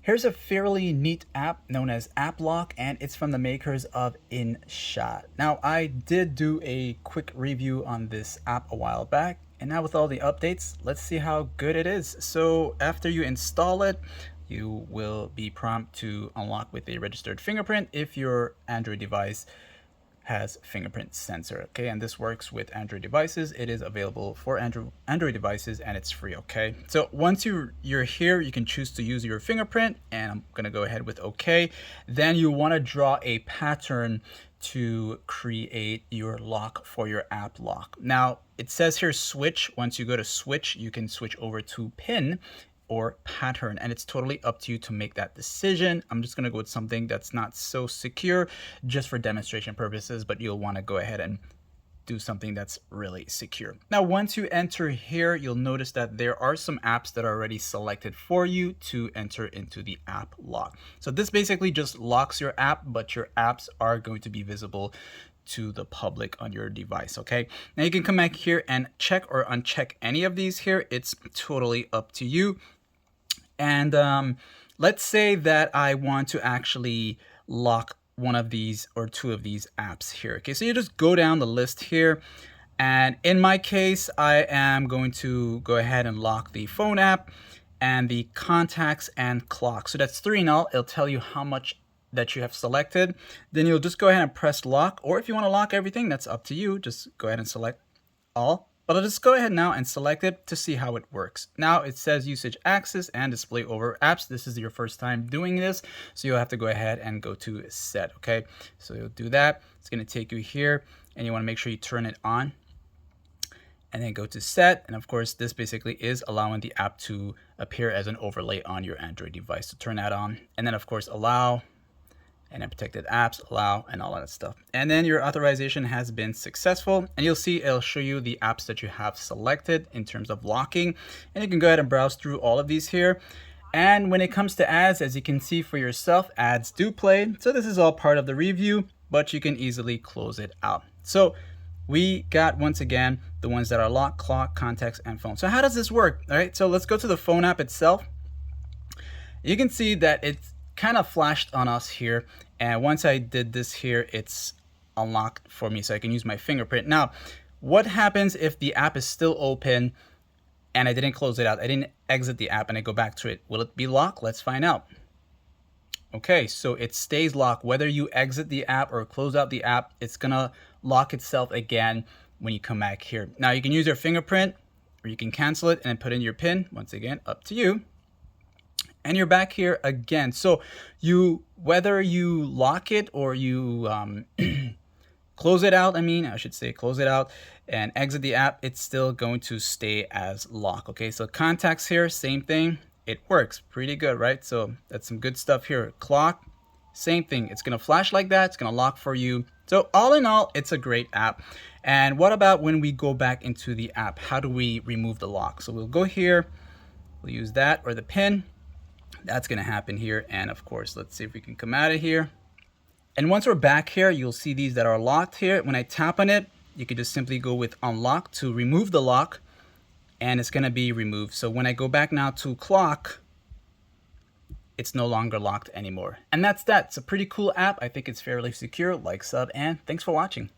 Here's a fairly neat app known as AppLock, and it's from the makers of InShot. Now, I did do a quick review on this app a while back, and now with all the updates, let's see how good it is. So after you install it, you will be prompted to unlock with a registered fingerprint if your Android device has fingerprint sensor. Okay, and this works with Android devices. It is available for Android devices, and it's free. Okay, so once you're here, you can choose to use your fingerprint, and I'm gonna go ahead with OK. Then you want to draw a pattern to create your lock for your app lock. Now it says here switch. Once you go to switch, you can switch over to pin or pattern, and it's totally up to you to make that decision. I'm just gonna go with something that's not so secure just for demonstration purposes, but you'll want to go ahead and do something that's really secure. Now, once you enter here, you'll notice that there are some apps that are already selected for you to enter into the app lock. So this basically just locks your app, but your apps are going to be visible to the public on your device. Okay, now you can come back here and check or uncheck any of these here. It's totally up to you. And let's say that I want to actually lock one of these or two of these apps here. Okay, so you just go down the list here. And in my case, I am going to go ahead and lock the phone app and the contacts and clock. So that's 3 in all. It'll tell you how much that you have selected. Then you'll just go ahead and press lock, or if you want to lock everything, that's up to you. Just go ahead and select all. But I'll just go ahead now and select it to see how it works. Now it says usage access and display over apps. This is your first time doing this, so you'll have to go ahead and go to set. Okay, so you'll do that. It's going to take you here, and you want to make sure you turn it on, and then go to set. And of course, this basically is allowing the app to appear as an overlay on your Android device. So turn that on, and then of course allow, and then protected apps, allow, and all that stuff. And then your authorization has been successful, and you'll see it'll show you the apps that you have selected in terms of locking. And you can go ahead and browse through all of these here. And when it comes to ads, as you can see for yourself, ads do play. So this is all part of the review, but you can easily close it out. So we got, once again, the ones that are lock, clock, contacts, and phone. So how does this work? All right, so let's go to the phone app itself. You can see that it's kind of flashed on us here, and once I did this here, it's unlocked for me so I can use my fingerprint. Now, what happens if the app is still open and I didn't close it out? I didn't exit the app and I go back to it. Will it be locked? Let's find out. Okay, so it stays locked. Whether you exit the app or close out the app, it's gonna lock itself again when you come back here. Now you can use your fingerprint, or you can cancel it and put in your PIN. Once again, up to you. And you're back here again. So whether you lock it or you close it out, I should say close it out and exit the app, it's still going to stay as lock. Okay, so contacts here, same thing. It works pretty good, right? So that's some good stuff here. Clock, same thing. It's gonna flash like that. It's gonna lock for you. So all in all, it's a great app. And what about when we go back into the app? How do we remove the lock? So we'll go here, we'll use that or the PIN. That's going to happen here. And of course, let's see if we can come out of here. And once we're back here, you'll see these that are locked here. When I tap on it, you can just simply go with unlock to remove the lock, and it's going to be removed. So when I go back now to clock, it's no longer locked anymore. And that's that. It's a pretty cool app. I think it's fairly secure. Like, sub, and thanks for watching.